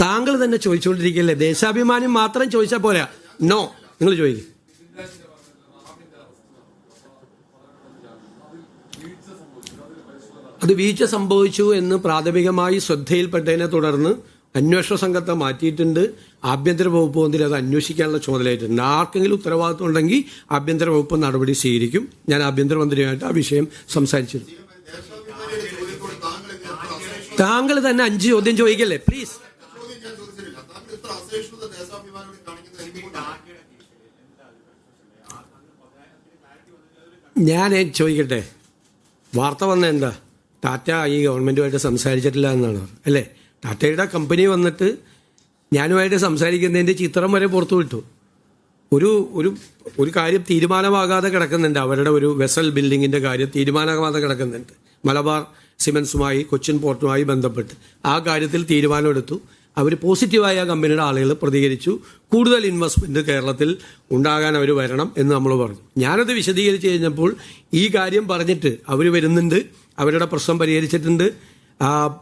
താങ്കൾ തന്നെ ചോദിച്ചുകൊണ്ടിരിക്കുകയല്ലേ? ദേശാഭിമാനി മാത്രം ചോദിച്ചാൽ പോരാ. നോ, നിങ്ങൾ ചോദിക്കും. അത് വീഴ്ച സംഭവിച്ചു എന്ന് പ്രാഥമികമായി ശ്രദ്ധയിൽപ്പെട്ടതിനെ തുടർന്ന് അന്വേഷണ സംഘത്തെ മാറ്റിയിട്ടുണ്ട്. ആഭ്യന്തര വകുപ്പ് മന്ത്രി അത് അന്വേഷിക്കാനുള്ള ചുമതലയായിട്ടുണ്ട്. ആർക്കെങ്കിലും ഉത്തരവാദിത്വം ഉണ്ടെങ്കിൽ ആഭ്യന്തര വകുപ്പ് നടപടി സ്വീകരിക്കും. ഞാൻ ആഭ്യന്തരമന്ത്രിയായിട്ട് ആ വിഷയം സംസാരിച്ചിരുന്നു. താങ്കൾ തന്നെ 5 ചോദ്യം ചോദിക്കല്ലേ പ്ലീസ്. ഞാൻ ചോദിക്കട്ടെ, വാർത്ത വന്ന എന്താ? ടാറ്റ ഈ ഗവൺമെൻറ്റുമായിട്ട് സംസാരിച്ചിട്ടില്ല എന്നാണ് അല്ലേ? ടാറ്റയുടെ കമ്പനി വന്നിട്ട് ഞാനുമായിട്ട് സംസാരിക്കുന്നതിൻ്റെ ചിത്രം വരെ പുറത്തു വിട്ടു. ഒരു കാര്യം തീരുമാനമാകാതെ കിടക്കുന്നുണ്ട്. അവരുടെ ഒരു വെസൽ ബിൽഡിങ്ങിൻ്റെ കാര്യം തീരുമാനമാകാതെ കിടക്കുന്നുണ്ട്. മലബാർ സിമൻസുമായി കൊച്ചിൻ പോർട്ടുമായി ബന്ധപ്പെട്ട് ആ കാര്യത്തിൽ തീരുമാനമെടുത്തു. അവർ പോസിറ്റീവായ കമ്പനിയുടെ ആളുകൾ പ്രതികരിച്ചു. കൂടുതൽ ഇൻവെസ്റ്റ്മെൻറ്റ് കേരളത്തിൽ ഉണ്ടാകാൻ അവർ വരണം എന്ന് നമ്മൾ പറഞ്ഞു. ഞാനത് വിശദീകരിച്ച് കഴിഞ്ഞപ്പോൾ ഈ കാര്യം പറഞ്ഞിട്ട് അവർ വരുന്നുണ്ട്, അവരുടെ പ്രശ്നം പരിഹരിച്ചിട്ടുണ്ട്.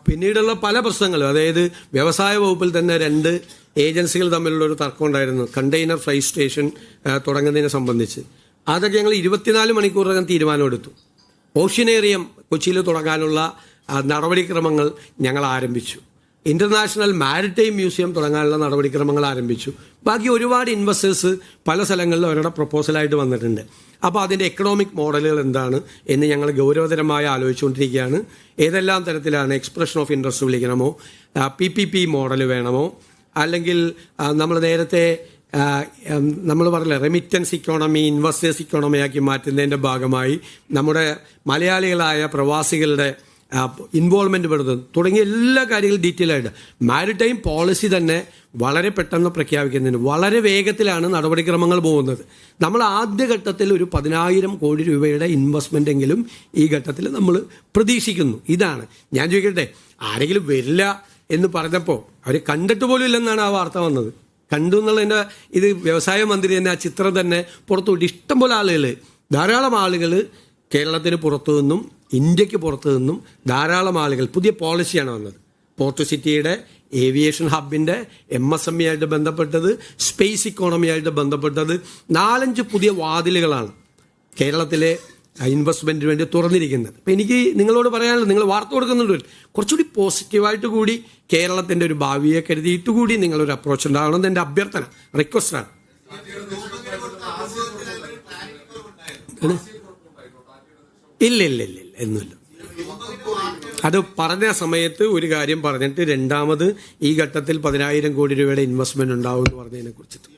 പിന്നീടുള്ള പല പ്രശ്നങ്ങളും, അതായത് വ്യവസായ വകുപ്പിൽ തന്നെ 2 ഏജൻസികൾ തമ്മിലുള്ള ഒരു തർക്കം ഉണ്ടായിരുന്നു, കണ്ടെയ്നർ ഫ്രൈറ്റ് സ്റ്റേഷൻ തുടങ്ങുന്നതിനെ സംബന്ധിച്ച്. അതൊക്കെ ഞങ്ങൾ 24 മണിക്കൂറിനകം തീരുമാനമെടുത്തു. ഓഷ്യനേറിയം കൊച്ചിയിൽ തുടങ്ങാനുള്ള നടപടിക്രമങ്ങൾ ഞങ്ങൾ ആരംഭിച്ചു. ഇന്റർനാഷണൽ മാരിടൈം മ്യൂസിയം തുടങ്ങാനുള്ള നടപടിക്രമങ്ങൾ ആരംഭിച്ചു. ബാക്കി ഒരുപാട് ഇൻവെസ്റ്റേഴ്സ് പല സ്ഥലങ്ങളിലും അവരുടെ പ്രപ്പോസലായിട്ട് വന്നിട്ടുണ്ട്. അപ്പോൾ അതിൻ്റെ എക്കണോമിക് മോഡലുകൾ എന്താണ് എന്ന് ഞങ്ങൾ ഗൗരവതരമായി ആലോചിച്ചുകൊണ്ടിരിക്കുകയാണ്. ഏതെല്ലാം തരത്തിലാണ് എക്സ്പ്രഷൻ ഓഫ് ഇൻട്രസ്റ്റ് വിളിക്കണമോ, PPP മോഡൽ വേണമോ, അല്ലെങ്കിൽ നമ്മൾ നേരത്തെ നമ്മൾ പറഞ്ഞില്ല റെമിറ്റൻസ് ഇക്കോണമി ഇൻവെസ്റ്റേഴ്സ് ഇക്കോണമിയാക്കി മാറ്റുന്നതിൻ്റെ ഭാഗമായി നമ്മുടെ മലയാളികളായ പ്രവാസികളുടെ ഇൻവോൾവ്മെന്റ് പെടുന്നത് തുടങ്ങിയ എല്ലാ കാര്യങ്ങളും ഡീറ്റെയിൽ ആയിട്ട് മാരിടൈം പോളിസി തന്നെ വളരെ പെട്ടെന്ന് പ്രഖ്യാപിക്കുന്നതിന് വളരെ വേഗത്തിലാണ് നടപടിക്രമങ്ങൾ പോകുന്നത്. നമ്മൾ ആദ്യഘട്ടത്തിൽ ഒരു 10,000 കോടി രൂപയുടെ ഇൻവെസ്റ്റ്മെന്റ് എങ്കിലും ഈ ഘട്ടത്തിൽ നമ്മൾ പ്രതീക്ഷിക്കുന്നു. ഇതാണ് ഞാൻ ചോദിക്കട്ടെ, ആരെങ്കിലും വരില്ല എന്ന് പറഞ്ഞപ്പോൾ അവർ കണ്ടിട്ട് പോലും ഇല്ലെന്നാണ് ആ വാർത്ത വന്നത്. കണ്ടു എന്നുള്ളതിൻ്റെ ഇത് വ്യവസായ മന്ത്രി തന്നെ ആ ചിത്രം തന്നെ പുറത്തുവിട്ട് ഇഷ്ടംപോലെ ആളുകൾ, ധാരാളം ആളുകൾ കേരളത്തിന് പുറത്തു നിന്നും ഇന്ത്യക്ക് പുറത്തു നിന്നും ധാരാളം ആളുകൾ. പുതിയ പോളിസിയാണ് വന്നത്. പോർട്ട് സിറ്റിയുടെ ഏവിയേഷൻ ഹബിൻ്റെ MSME ആയിട്ട് ബന്ധപ്പെട്ടത്, സ്പേസ് ഇക്കോണമിയായിട്ട് ബന്ധപ്പെട്ടത് 4-5 പുതിയ വാതിലുകളാണ് കേരളത്തിലെ ഇൻവെസ്റ്റ്മെൻറ്റിന് വേണ്ടി തുറന്നിരിക്കുന്നത്. അപ്പം എനിക്ക് നിങ്ങളോട് പറയാനുള്ളത്, നിങ്ങൾ വാർത്ത കൊടുക്കുന്നുണ്ട്, കുറച്ചുകൂടി പോസിറ്റീവായിട്ട് കൂടി കേരളത്തിൻ്റെ ഒരു ഭാവിയെ കരുതിയിട്ട് കൂടി നിങ്ങളൊരു അപ്രോച്ച് ഉണ്ടാകണമെന്ന് എൻ്റെ അഭ്യർത്ഥന, റിക്വസ്റ്റാണ്. ഇല്ല ഒന്നുമില്ല. അത് പറഞ്ഞ സമയത്ത് ഒരു കാര്യം പറഞ്ഞിട്ട് രണ്ടാമത് ഈ ഘട്ടത്തിൽ 10,000 കോടി രൂപയുടെ ഇൻവെസ്റ്റ്മെന്റ് ഉണ്ടാവും എന്ന് പറഞ്ഞതിനെ കുറിച്ചിട്ട്